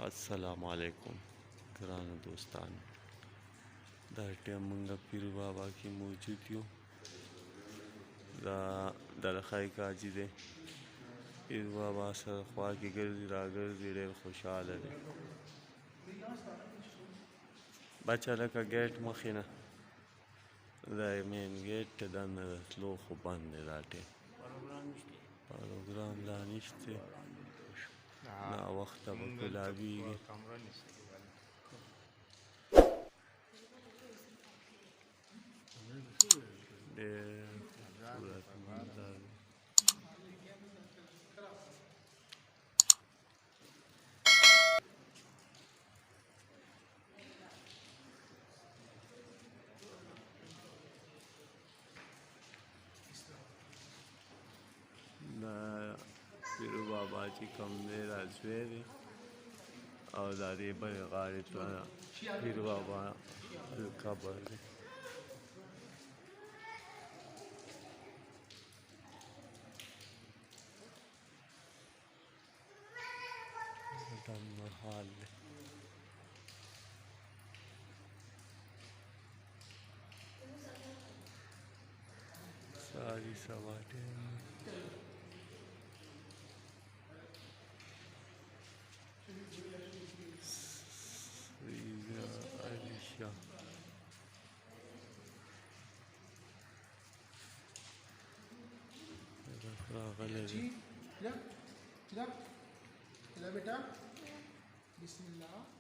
السلام علیکم ګرانو دوستانو دا ټیم مونږ پیر بابا کې موجود یو دا دلخای کاجي دی پیر بابا سره خوا کې ګرځي راګرځي ډېر خوشحاله دی بچه لکه ګیټ مخې نه دا مین ګیټ ته دننه د تلو خو بند دی دا ټیم پروګرام لا نشته ناوخته به کلابیږي ډېر خوبصورت منظر دی دا پیر بابا چې کوم دی دا زوی دی او دا دې بلې غاړې ته پیر بابا قبر دی دا محال دی ساری سوا ټیم जी ला ला ला बेटा बिस्मिल्लाह